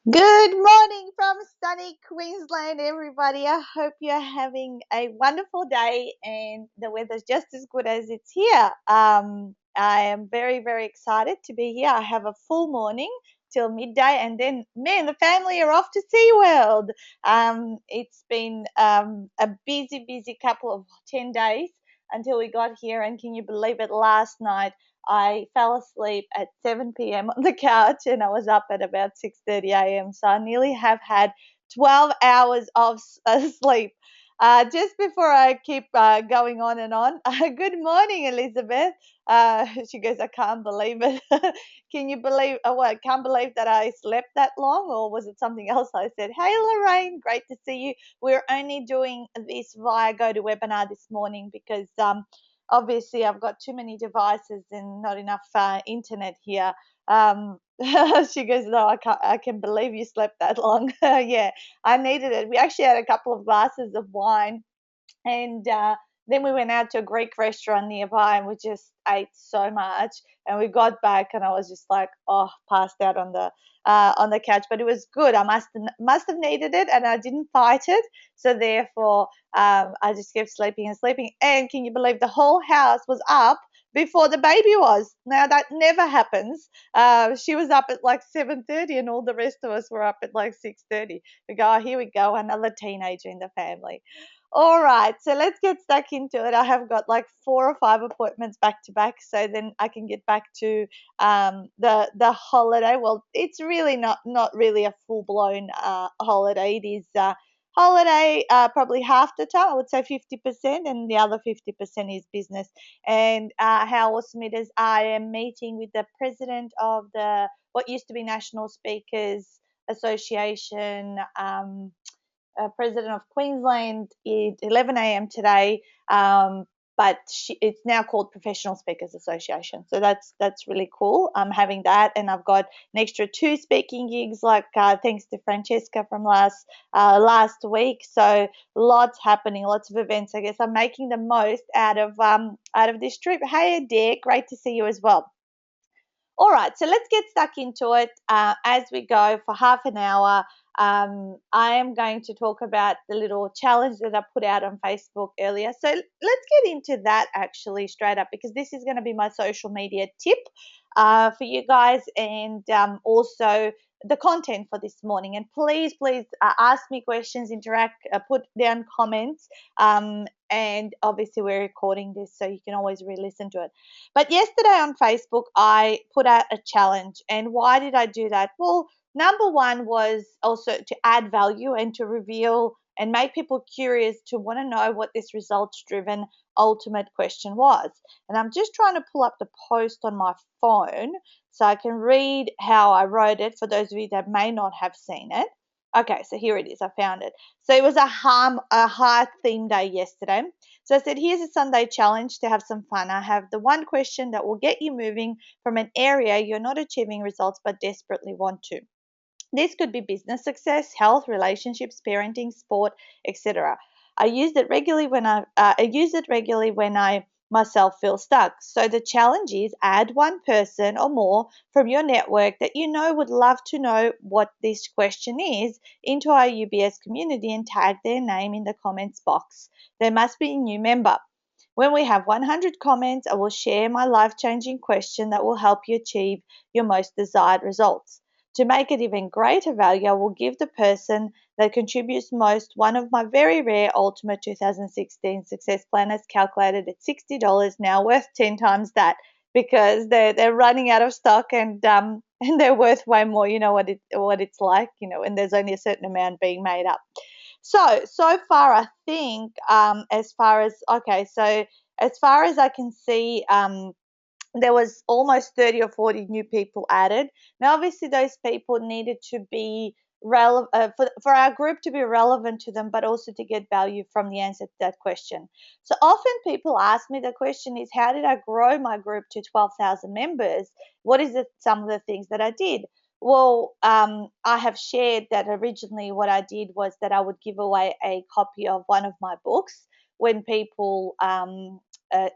Good morning from sunny Queensland, everybody. I hope you're having a wonderful day and the weather's just as good as it's here. I am very, very excited to be here. I have a full morning till midday, and then me and the family are off to SeaWorld. It's been a busy, busy couple of 10 days until we got here, and can you believe it? Last night I fell asleep at 7 p.m. on the couch and I was up at about 6:30 a.m. So I nearly have had 12 hours of sleep. Just before I keep going on and on, good morning, Elizabeth. She goes, I can't believe it. Can you believe, what, can't believe that I slept that long, or was it something else I said? Hey, Lorraine, great to see you. We're only doing this via GoToWebinar this morning because obviously I've got too many devices and not enough internet here. She goes, no, I can believe you slept that long. Yeah, I needed it. We actually had a couple of glasses of wine, and then we went out to a Greek restaurant nearby and we just ate so much. And we got back and I was just like, oh, passed out on the couch. But it was good. I must have needed it and I didn't fight it. So therefore, I just kept sleeping and sleeping. And can you believe the whole house was up before the baby was? Now that never happens. She was up at like 7:30 and all the rest of us were up at like 6:30. We go, oh, here we go, another teenager in the family. All right, so let's get stuck into it. I have got like 4 or 5 appointments back to back, so then I can get back to the holiday. Well, it's really not really a full blown holiday. It is holiday probably half the time. I would say 50%, and the other 50% is business. And how awesome it is! I am meeting with the president of the what used to be National Speakers Association. President of Queensland at 11 a.m. today. But it's now called Professional Speakers Association, so that's really cool. I'm having that, and I've got an extra 2 speaking gigs, like thanks to Francesca from last week. So lots happening, lots of events. I guess I'm making the most out of this trip. Hey, Adair, great to see you as well. All right, so let's get stuck into it as we go for half an hour. I am going to talk about the little challenge that I put out on Facebook earlier. So let's get into that actually straight up, because this is going to be my social media tip for you guys, and also the content for this morning. And please, please ask me questions, interact, put down comments. And obviously, we're recording this, so you can always re listen to it. But yesterday on Facebook, I put out a challenge. And why did I do that? Well, number one was also to add value and to reveal and make people curious to want to know what this results driven ultimate question was. And I'm just trying to pull up the post on my phone so I can read how I wrote it for those of you that may not have seen it. Okay, so here it is. I found it. So it was a high theme day yesterday. So I said, here's a Sunday challenge to have some fun. I have the one question that will get you moving from an area you're not achieving results but desperately want to. This could be business success, health, relationships, parenting, sport, etc. I use it regularly when I myself feel stuck. So the challenge is add one person or more from your network that you know would love to know what this question is into our UBS community and tag their name in the comments box. There must be a new member. When we have 100 comments, I will share my life changing question that will help you achieve your most desired results. To make it even greater value, I will give the person that contributes most one of my very rare Ultimate 2016 Success Planners calculated at $60, now worth 10 times that, because they're running out of stock, and they're worth way more. You know what it's like, and there's only a certain amount being made up. So far, I think as far as okay, so as far as I can see, there was almost 30 or 40 new people added. Now, obviously, those people needed to be relevant for our group to be relevant to them, but also to get value from the answer to that question. So often people ask me, the question is, how did I grow my group to 12,000 members? What is some of the things that I did? Well, I have shared that originally what I did was that I would give away a copy of one of my books when people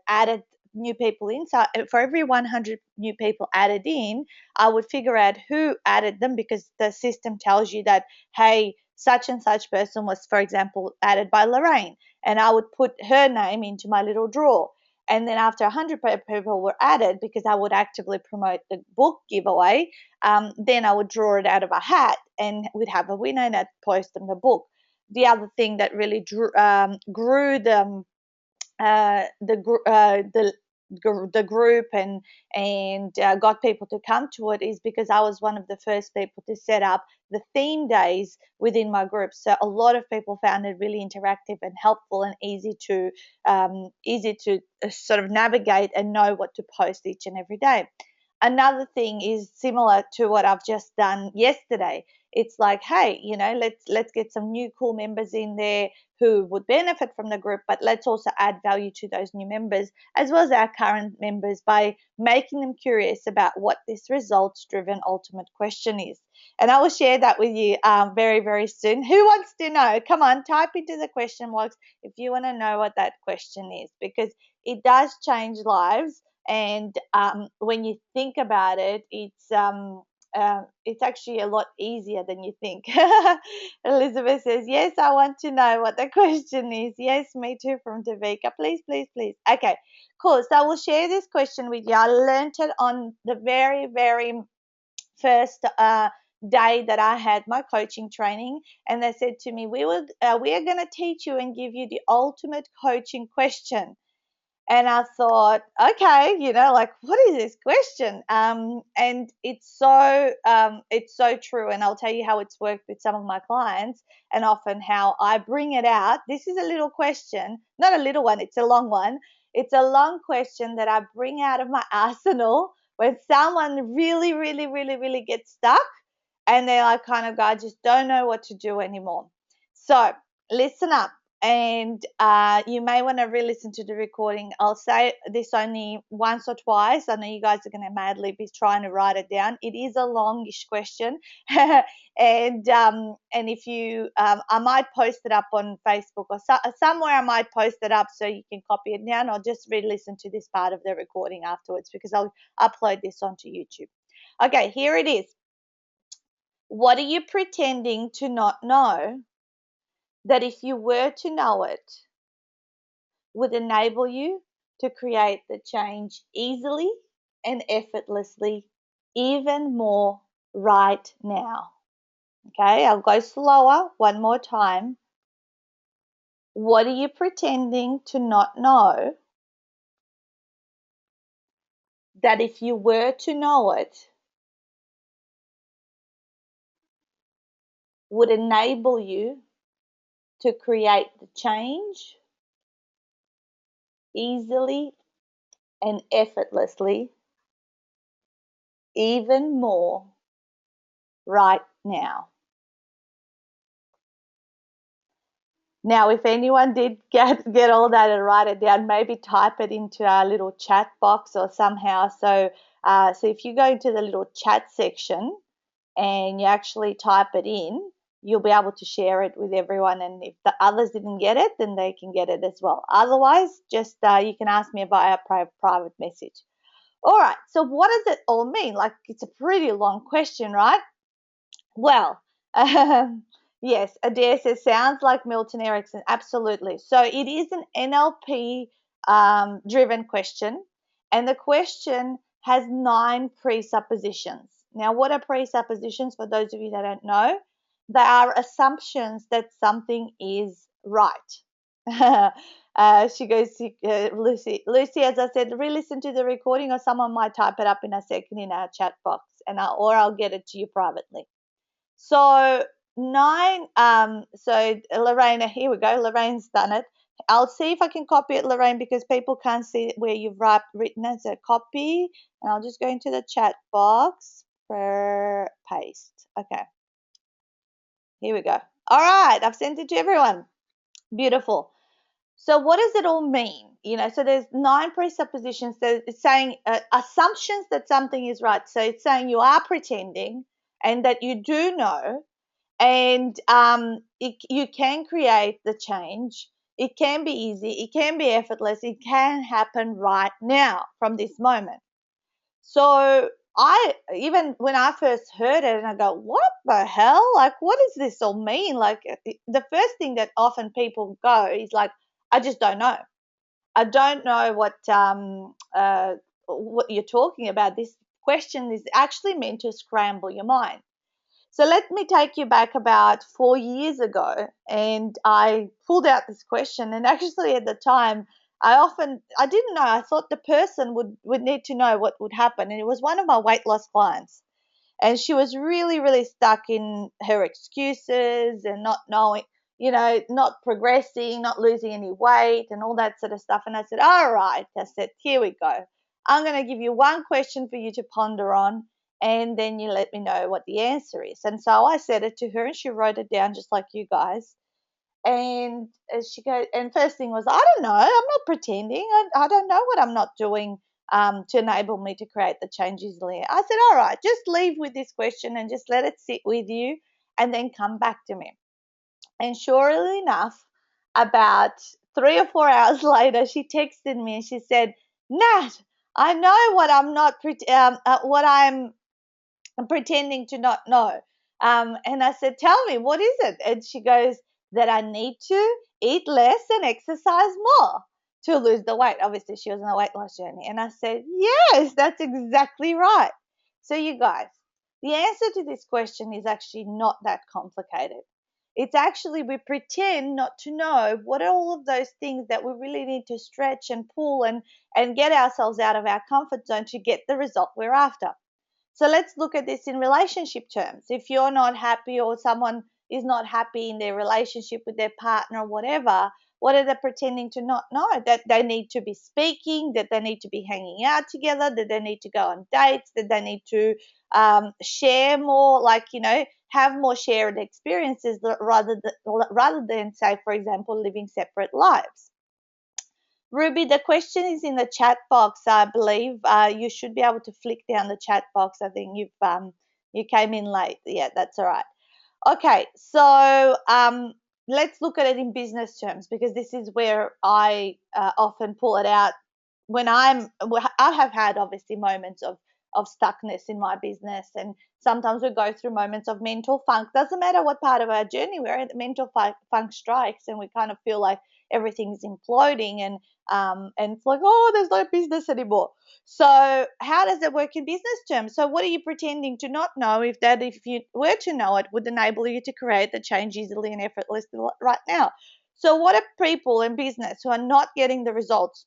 added new people in. So for every 100 new people added in, I would figure out who added them, because the system tells you that, hey, such and such person was, for example, added by Lorraine, and I would put her name into my little drawer. And then after 100 people were added, because I would actively promote the book giveaway, then I would draw it out of a hat, and we'd have a winner, and I'd post them the book. The other thing that really grew the group and got people to come to it is because I was one of the first people to set up the theme days within my group. So a lot of people found it really interactive and helpful and easy to sort of navigate and know what to post each and every day. Another thing is similar to what I've just done yesterday. It's like, hey, let's get some new cool members in there who would benefit from the group, but let's also add value to those new members as well as our current members by making them curious about what this results-driven ultimate question is. And I will share that with you very, very soon. Who wants to know? Come on, type into the question box if you want to know what that question is, because it does change lives. And when you think about it, it's actually a lot easier than you think. Elizabeth says, yes, I want to know what the question is. Yes, me too, from Davika. Please, please, please. Okay, cool. So I will share this question with you. I learned it on the very, very first day that I had my coaching training, and they said to me, we are going to teach you and give you the ultimate coaching question. And I thought, okay, like, what is this question? And it's so true. And I'll tell you how it's worked with some of my clients, and often how I bring it out. This is a little question, not a little one, it's a long one. It's a long question that I bring out of my arsenal when someone really, really, really, really gets stuck, and they're like, kind of, I just don't know what to do anymore. So listen up. And you may want to re-listen to the recording. I'll say this only once or twice. I know you guys are going to madly be trying to write it down. It is a longish question, and if you, I might post it up on Facebook or somewhere. I might post it up so you can copy it down, or just re-listen to this part of the recording afterwards, because I'll upload this onto YouTube. Okay, here it is. What are you pretending to not know that if you were to know it would enable you to create the change easily and effortlessly, even more right now? Okay, I'll go slower one more time. What are you pretending to not know that if you were to know it would enable you to create the change easily and effortlessly, even more right now? Now, if anyone did get all that and write it down, maybe type it into our little chat box or somehow. So if you go into the little chat section and you actually type it in, you'll be able to share it with everyone. And if the others didn't get it, then they can get it as well. Otherwise, just you can ask me via private message. All right. So what does it all mean? Like, it's a pretty long question, right? Well, yes, Adair says, sounds like Milton Erickson. Absolutely. So it is an NLP driven question, and the question has 9 presuppositions. Now, what are presuppositions, for those of you that don't know? They are assumptions that something is right. She goes, Lucy, as I said, re-listen to the recording, or someone might type it up in a second in our chat box, and or I'll get it to you privately. So 9, so Lorraine, here we go. Lorraine's done it. I'll see if I can copy it, Lorraine, because people can't see where you've written as a copy. And I'll just go into the chat box, paste. Okay. Here we go. All right, I've sent it to everyone. Beautiful. So what does it all mean? So there's 9 presuppositions that it's saying assumptions that something is right. So it's saying you are pretending and that you do know, and you can create the change It can be easy, it can be effortless, it can happen right now from this moment. So I, even when I first heard it, and I go, what the hell? Like, what does this all mean? Like, the first thing that often people go is like, I just don't know. I don't know what you're talking about. This question is actually meant to scramble your mind. So let me take you back about 4 years ago, and I pulled out this question. And actually, at the time, I didn't know. I thought the person would need to know what would happen, and it was one of my weight loss clients, and she was really really stuck in her excuses and not knowing, not progressing, not losing any weight and all that sort of stuff. And I said, all right, I said, here we go, I'm going to give you one question for you to ponder on, and then you let me know what the answer is. And so I said it to her, and she wrote it down just like you guys. And she goes, and first thing was, I don't know, I'm not pretending. I don't know what I'm not doing to enable me to create the change easily. I said, all right, just leave with this question and just let it sit with you, and then come back to me. And surely enough, about 3 or 4 hours later, she texted me and she said, Nat, I know what I'm not, what I'm pretending to not know. And I said, tell me, what is it? And she goes, that I need to eat less and exercise more to lose the weight. Obviously, she was on a weight loss journey. And I said, yes, that's exactly right. So, you guys, the answer to this question is actually not that complicated. It's actually, we pretend not to know what are all of those things that we really need to stretch and pull and get ourselves out of our comfort zone to get the result we're after. So let's look at this in relationship terms. If you're not happy, or someone is not happy in their relationship with their partner or whatever, what are they pretending to not know? That they need to be speaking, that they need to be hanging out together, that they need to go on dates, that they need to share more, like, have more shared experiences rather than, say, for example, living separate lives. Ruby, the question is in the chat box, I believe. You should be able to flick down the chat box. I think you came in late. Yeah, that's all right. Okay, so let's look at it in business terms, because this is where I often pull it out when I have had obviously moments of stuckness in my business, and sometimes we go through moments of mental funk. Doesn't matter what part of our journey we're at, mental funk strikes, and we kind of feel like everything's imploding, and it's like, oh, there's no business anymore. So how does it work in business terms? So what are you pretending to not know, if you were to know it, would enable you to create the change easily and effortlessly right now? So what are people in business who are not getting the results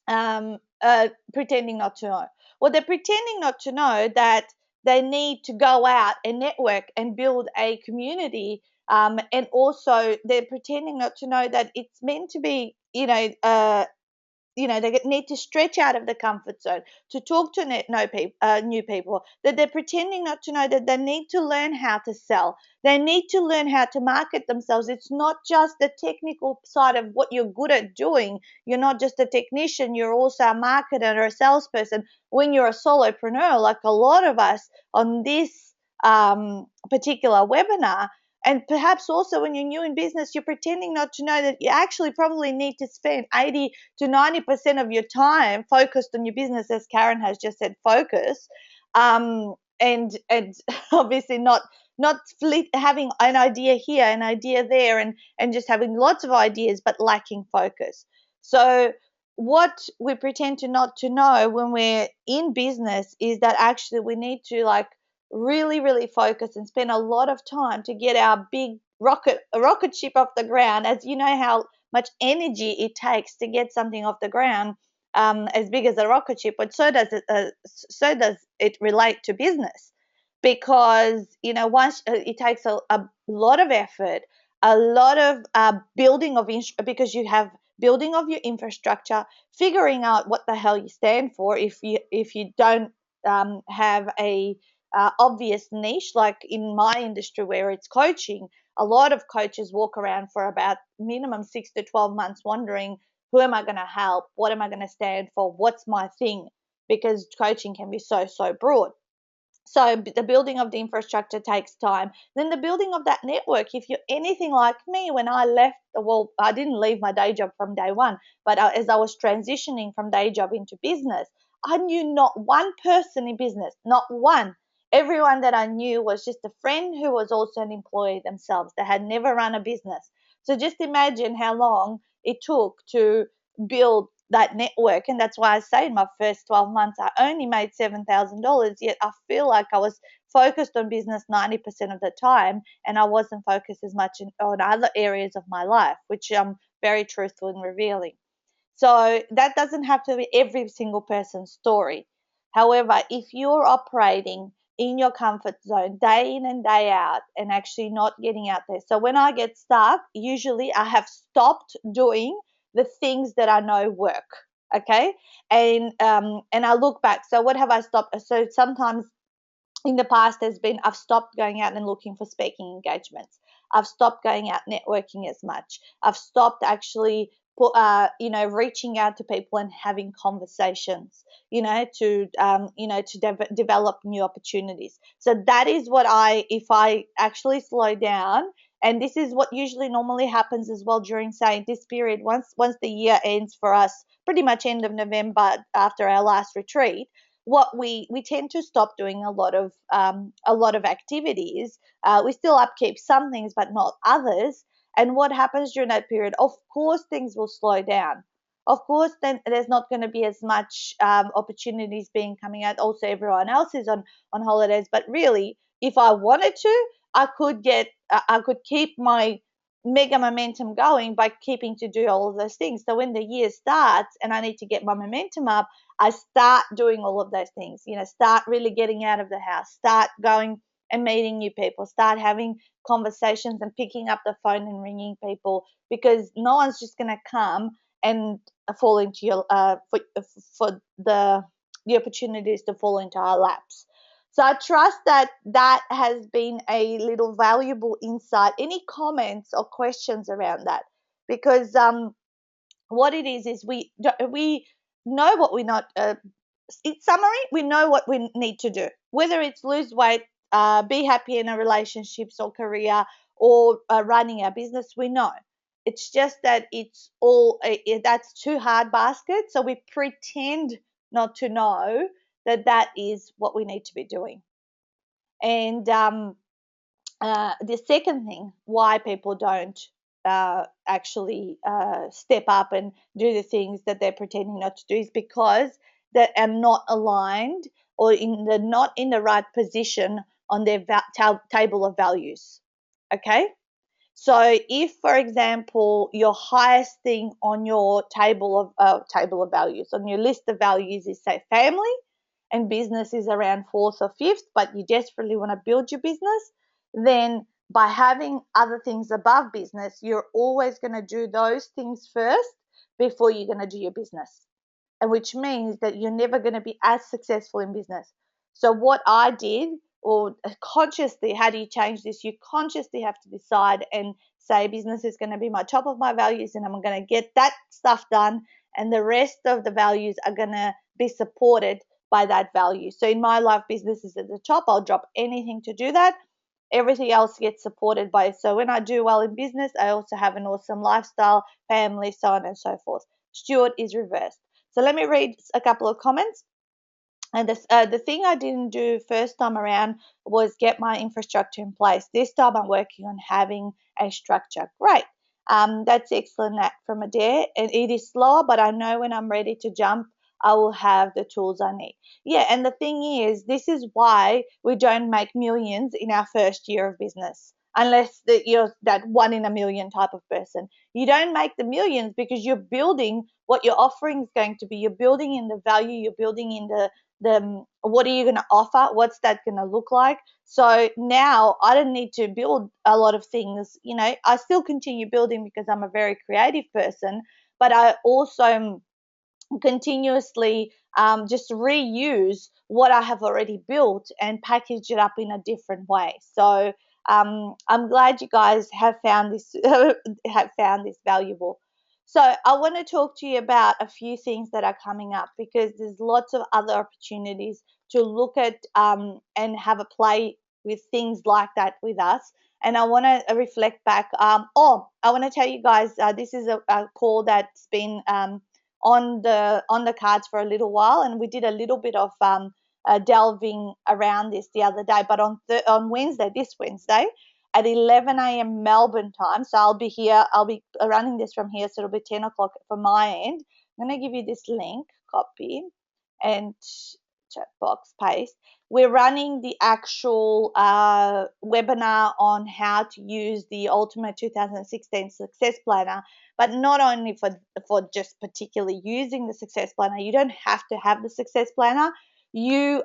pretending not to know? Well, they're pretending not to know that they need to go out and network and build a community. And also, they're pretending not to know that it's meant to be, they need to stretch out of the comfort zone to talk to new people, that they're pretending not to know that they need to learn how to sell, they need to learn how to market themselves. It's not just the technical side of what you're good at doing. You're not just a technician, you're also a marketer or a salesperson. When you're a solopreneur, like a lot of us on this particular webinar, and perhaps also when you're new in business, you're pretending not to know that you actually probably need to spend 80 to 90% of your time focused on your business, as Karen has just said, focus, and obviously not having an idea here, an idea there, and just having lots of ideas but lacking focus. So what we pretend to not to know when we're in business is that actually we need to, like, really really focus and spend a lot of time to get our big rocket ship off the ground. As you know how much energy it takes to get something off the ground, as big as a rocket ship, but so does it relate to business, because once it takes a lot of effort, a lot of building of because you have building of your infrastructure, figuring out what the hell you stand for. If you don't have a obvious niche, like in my industry where it's coaching, a lot of coaches walk around for about minimum 6 to 12 months wondering, who am I going to help, what am I going to stand for, what's my thing, because coaching can be so broad. So the building of the infrastructure takes time. Then the building of that network, if you're anything like me, when I left, well, I didn't leave my day job from day one, but as I was transitioning from day job into business, I knew not one person in business, not one. Everyone that I knew was just a friend who was also an employee themselves. They had never run a business. So just imagine how long it took to build that network. And that's why I say in my first 12 months, I only made $7,000, yet I feel like I was focused on business 90% of the time, and I wasn't focused as much on other areas of my life, which I'm very truthful in revealing. So that doesn't have to be every single person's story. However, if you're operating in your comfort zone day in and day out and actually not getting out there. So when I get stuck, usually I have stopped doing the things that I know work. Okay. And I look back. So what have I stopped? So sometimes in the past has been I've stopped going out and looking for speaking engagements. I've stopped going out networking as much. I've stopped actually reaching out to people and having conversations, to develop new opportunities. So that is what if I actually slow down, and this is what usually normally happens as well during, say, this period, once the year ends for us, pretty much end of November after our last retreat, what we tend to stop doing a lot of activities. We still upkeep some things, but not others. And what happens during that period? Of course, things will slow down. Of course, then there's not going to be as much opportunities being coming out. Also, everyone else is on holidays. But really, if I wanted to, I could keep my mega momentum going by keeping to do all of those things. So when the year starts and I need to get my momentum up, I start doing all of those things, start really getting out of the house, start going and meeting new people, start having conversations and picking up the phone and ringing people, because no one's just going to come and fall into your for the opportunities to fall into our laps. So I trust that has been a little valuable insight. Any comments or questions around that? Because what it is we know what we not. In summary, we know what we need to do. Whether it's lose weight, be happy in a relationships or career, or running our business, we know. It's just that it's all that's too hard basket. So we pretend not to know that is what we need to be doing. And the second thing why people don't actually step up and do the things that they're pretending not to do is because they are not aligned, or not in the right position on their table of values. Okay. So if, for example, your highest thing on your table of values, on your list of values, is, say, family, and business is around fourth or fifth, but you desperately want to build your business, then by having other things above business, you're always going to do those things first before you're going to do your business, and which means that you're never going to be as successful in business. So what I did, or consciously, how do you change this? You consciously have to decide and say business is going to be my top of my values, and I'm going to get that stuff done, and the rest of the values are going to be supported by that value. So in my life, business is at the top. I'll drop anything to do that. Everything else gets supported by it. So when I do well in business, I also have an awesome lifestyle, family, so on and so forth. Stuart is reversed. So let me read a couple of comments. And the thing I didn't do first time around was get my infrastructure in place. This time I'm working on having a structure. Great. That's excellent, that from Adair. And it is slower, but I know when I'm ready to jump, I will have the tools I need. Yeah, and the thing is, this is why we don't make millions in our first year of business, unless you're that one in a million type of person. You don't make the millions because you're building what your offering is going to be. You're building in the value. You're building in the what are you going to offer? What's that going to look like? So now I don't need to build a lot of things. I still continue building because I'm a very creative person, but I also continuously just reuse what I have already built and package it up in a different way. So I'm glad you guys have found this valuable. So I want to talk to you about a few things that are coming up, because there's lots of other opportunities to look at and have a play with things like that with us. And I want to reflect back. I want to tell you guys, this is a call that's been on the cards for a little while, and we did a little bit of delving around this the other day. But on Wednesday, this Wednesday, at 11 a.m. Melbourne time. So I'll be here. I'll be running this from here. So it'll be 10 o'clock for my end. I'm going to give you this link, copy, and chat box paste. We're running the actual webinar on how to use the Ultimate 2016 Success Planner, but not only for just particularly using the Success Planner. You don't have to have the Success Planner. You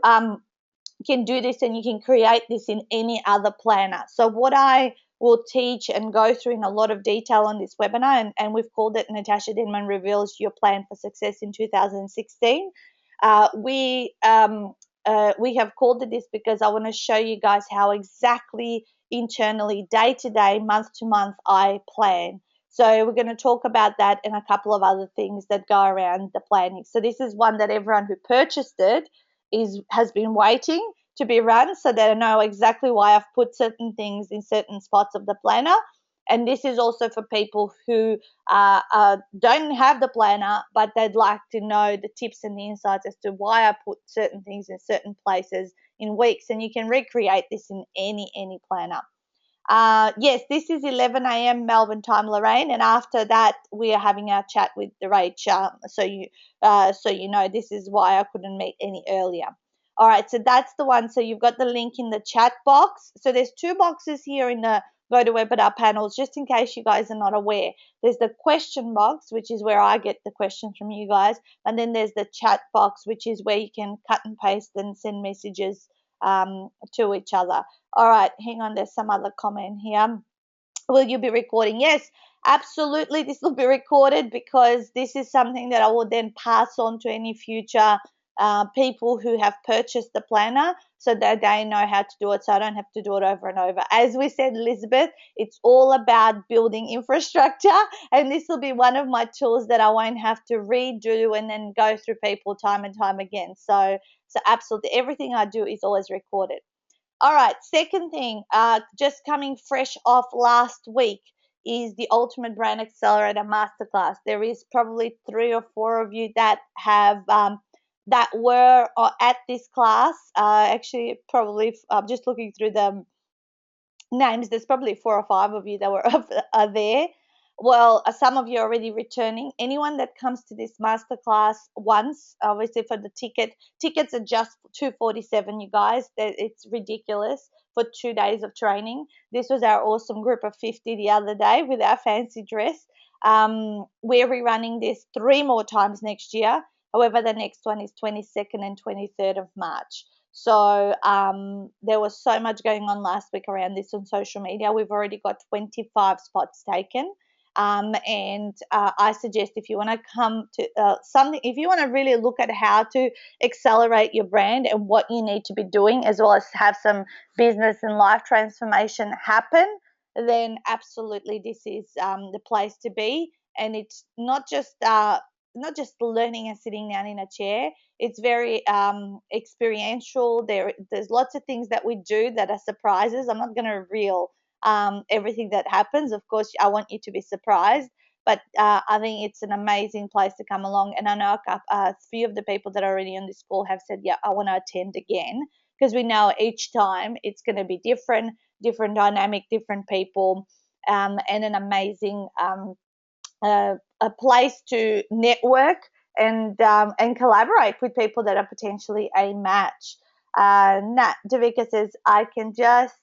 can do this, and you can create this in any other planner. So what I will teach and go through in a lot of detail on this webinar, and we've called it Natasha Denman Reveals Your Plan for Success in 2016. We have called it this because I want to show you guys how exactly internally, day to day, month to month, I plan. So we're going to talk about that and a couple of other things that go around the planning. So this is one that everyone who purchased it has been waiting to be run, so that I know exactly why I've put certain things in certain spots of the planner. And this is also for people who don't have the planner, but they'd like to know the tips and the insights as to why I put certain things in certain places in weeks. And you can recreate this in any planner. Yes, this is 11 a.m. Melbourne time, Lorraine, and after that we are having our chat with the Rach. So you know this is why I couldn't meet any earlier. All right, so that's the one. So you've got the link in the chat box. So there's two boxes here in the Go to Webinar panels, just in case you guys are not aware. There's the question box, which is where I get the questions from you guys, and then there's the chat box, which is where you can cut and paste and send messages to each other. All right, hang on, there's some other comment here. Will you be recording? Yes, absolutely. This will be recorded, because this is something that I will then pass on to any future people who have purchased the planner, so that they know how to do it, so I don't have to do it over and over. As we said, Elizabeth, it's all about building infrastructure, and this will be one of my tools that I won't have to redo and then go through people time and time again. So absolutely everything I do is always recorded. All right, second thing, just coming fresh off last week, is the Ultimate Brand Accelerator Masterclass. There is probably 3 or 4 of you that have that were at this class. Actually, probably I'm just looking through the names. There's probably 4 or 5 of you that were are there. Well, some of you are already returning. Anyone that comes to this masterclass once, obviously for the tickets are just $247, you guys. It's ridiculous for 2 days of training. This was our awesome group of 50 the other day with our fancy dress. We're rerunning this 3 more times next year. However, the next one is 22nd and 23rd of March. So there was so much going on last week around this on social media. We've already got 25 spots taken. And I suggest, if you want to come to something, if you want to really look at how to accelerate your brand and what you need to be doing, as well as have some business and life transformation happen, then absolutely this is the place to be. And it's not just learning and sitting down in a chair. It's very experiential. There's lots of things that we do that are surprises. I'm not going to reveal everything that happens. Of course, I want you to be surprised, but I think it's an amazing place to come along. And I know a few of the people that are already on this call have said, yeah, I want to attend again, because we know each time it's going to be different dynamic, different people, and an amazing a place to network and collaborate with people that are potentially a match. Nat Davika says, I can just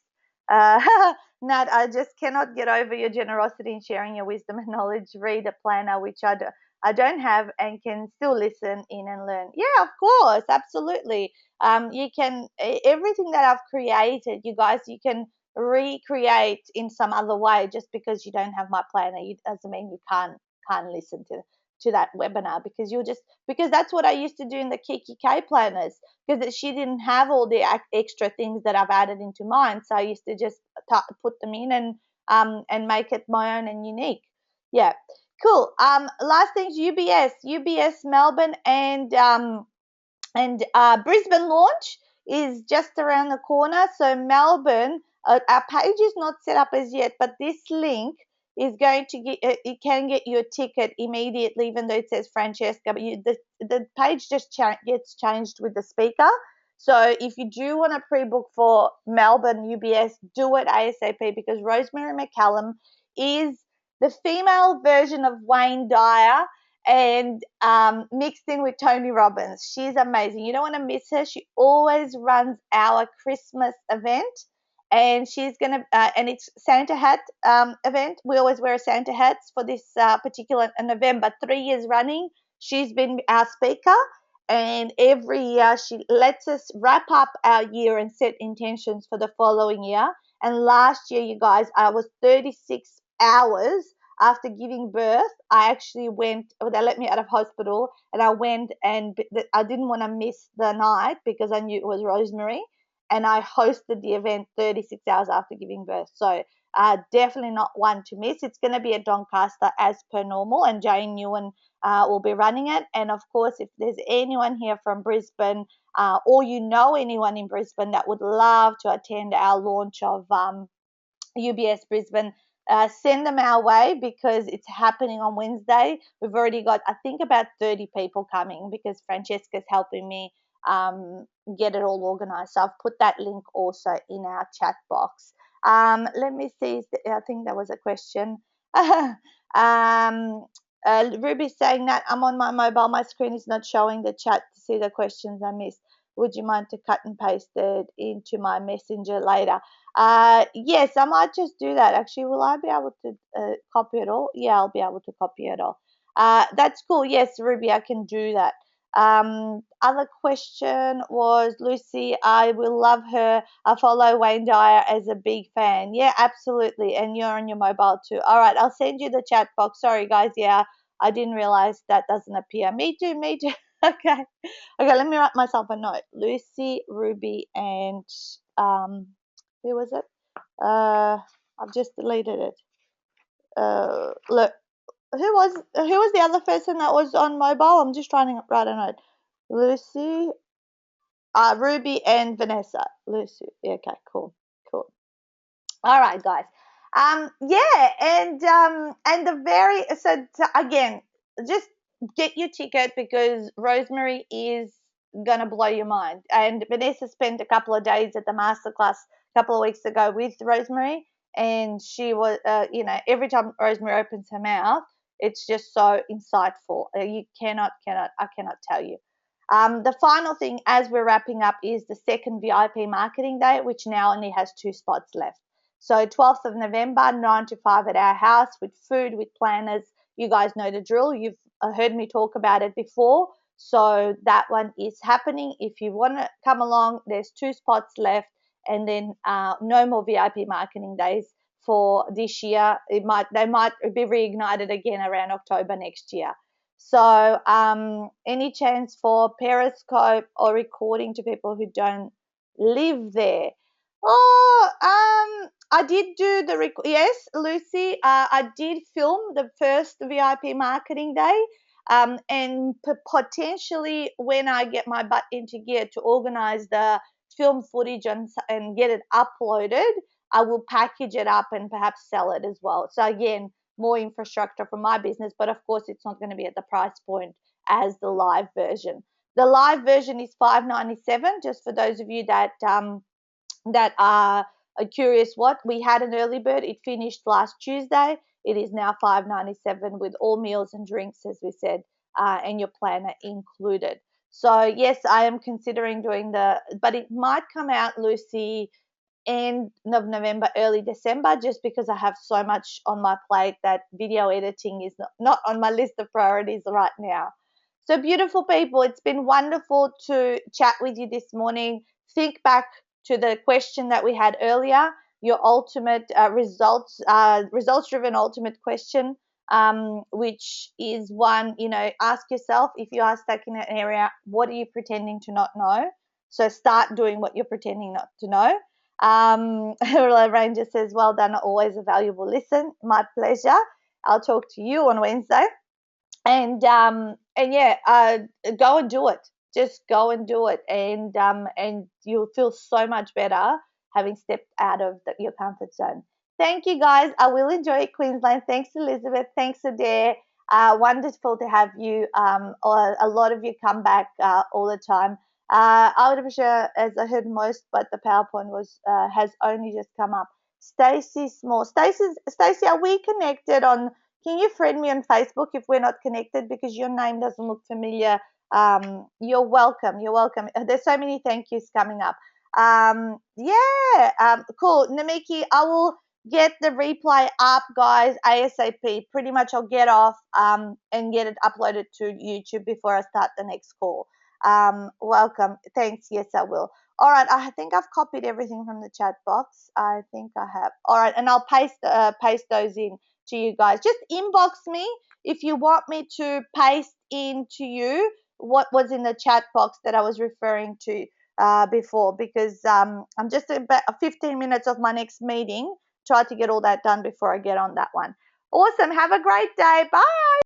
uh, Nat, I just cannot get over your generosity in sharing your wisdom and knowledge. Read a planner, which I don't have, and can still listen in and learn. Yeah, of course, absolutely. You can everything that I've created, you guys, you can recreate in some other way. Just because you don't have my planner, it doesn't mean you can't listen to that webinar, because because that's what I used to do in the Kiki K planners, because she didn't have all the extra things that I've added into mine. So I used to just put them in and make it my own and unique. Yeah. Cool. Last thing's UBS Melbourne and Brisbane launch is just around the corner. So Melbourne, our page is not set up as yet, but this link is going to get it can get you a ticket immediately, even though it says Francesca. But the page just gets changed with the speaker. So if you do want to pre-book for Melbourne UBS, do it ASAP because Rosemary McCallum is the female version of Wayne Dyer and mixed in with Tony Robbins. She's amazing. You don't want to miss her. She always runs our Christmas event, and she's gonna and it's Santa hat event. We always wear Santa hats for this particular November. 3 years running, she's been our speaker. And every year she lets us wrap up our year and set intentions for the following year. And last year, you guys, I was 36 hours after giving birth. I actually went, they let me out of hospital, and I went, and I didn't want to miss the night because I knew it was Rosemary, and I hosted the event 36 hours after giving birth. So definitely not one to miss. It's going to be at Doncaster as per normal, and Jane Newen will be running it. And of course, if there's anyone here from Brisbane, or you know anyone in Brisbane that would love to attend our launch of UBS Brisbane, send them our way because it's happening on Wednesday. We've already got, I think, about 30 people coming because Francesca's helping me get it all organized. So I've put that link also in our chat box. Let me see. I think that was a question. Ruby's saying that I'm on my mobile. My screen is not showing the chat to see the questions I missed. Would you mind to cut and paste it into my messenger later? Yes, I might just do that. Actually, will I be able to copy it all? Yeah, I'll be able to copy it all. That's cool. Yes, Ruby, I can do that. Other question was Lucy. I will love her. I follow Wayne Dyer as a big fan. Yeah, absolutely. And you're on your mobile too. All right, I'll send you the chat box. Sorry, guys. Yeah, I didn't realize that doesn't appear. Me too. Me too. Okay. Okay. Let me write myself a note. Lucy, Ruby, and who was it? I've just deleted it. Look, who was the other person that was on mobile? I'm just trying to write a note. Lucy, Ruby, and Vanessa. Lucy. Okay, cool, cool. All right, guys. Yeah, and the very again, just get your ticket because Rosemary is gonna blow your mind. And Vanessa spent a couple of days at the masterclass a couple of weeks ago with Rosemary, and she was, every time Rosemary opens her mouth, it's just so insightful. I cannot tell you. The final thing as we're wrapping up is the second VIP marketing day, which now only has 2 spots left. So 12th of November, 9 to 5 at our house with food, with planners. You guys know the drill. You've heard me talk about it before. So that one is happening. If you want to come along, there's 2 spots left, and then no more VIP marketing days for this year. They might be reignited again around October next year. So any chance for Periscope or recording to people who don't live there? Oh, I did do yes, Lucy. I did film the first VIP marketing day, and potentially when I get my butt into gear to organize the film footage and get it uploaded, I will package it up and perhaps sell it as well. So again, more infrastructure for my business, but of course it's not going to be at the price point as the live version. The live version is $5.97, just for those of you that are curious. What we had an early bird, it finished last Tuesday. It is now $5.97 with all meals and drinks, as we said, and your planner included. So yes, I am considering doing but it might come out, Lucy, end of November, early December, just because I have so much on my plate that video editing is not on my list of priorities right now. So, beautiful people, it's been wonderful to chat with you this morning. Think back to the question that we had earlier, your ultimate results driven ultimate question, which is one, ask yourself, if you are stuck in an area, what are you pretending to not know? So start doing what you're pretending not to know. Ranger says, well done, always a valuable listen. My pleasure. I'll talk to you on Wednesday. And yeah, go and do it. Just go and do it, and you'll feel so much better having stepped out of your comfort zone. Thank you, guys. I will enjoy it, Queensland. Thanks, Elizabeth. Thanks, Adair. Wonderful to have you. A lot of you come back all the time. Artificial, as I heard most, but the PowerPoint was has only just come up. Stacy Small. Stacy, are we connected on? Can you friend me on Facebook if we're not connected because your name doesn't look familiar? You're welcome. You're welcome. There's so many thank yous coming up. Yeah, cool. Namiki, I will get the replay up, guys, ASAP. Pretty much I'll get off and get it uploaded to YouTube before I start the next call. Welcome. Thanks. Yes, I will. All right, I think I've copied everything from the chat box. I think I have. All right, and I'll paste those in to you guys. Just inbox me if you want me to paste into you what was in the chat box that I was referring to before, because I'm just about 15 minutes of my next meeting. Try to get all that done before I get on that one. Awesome. Have a great day. Bye.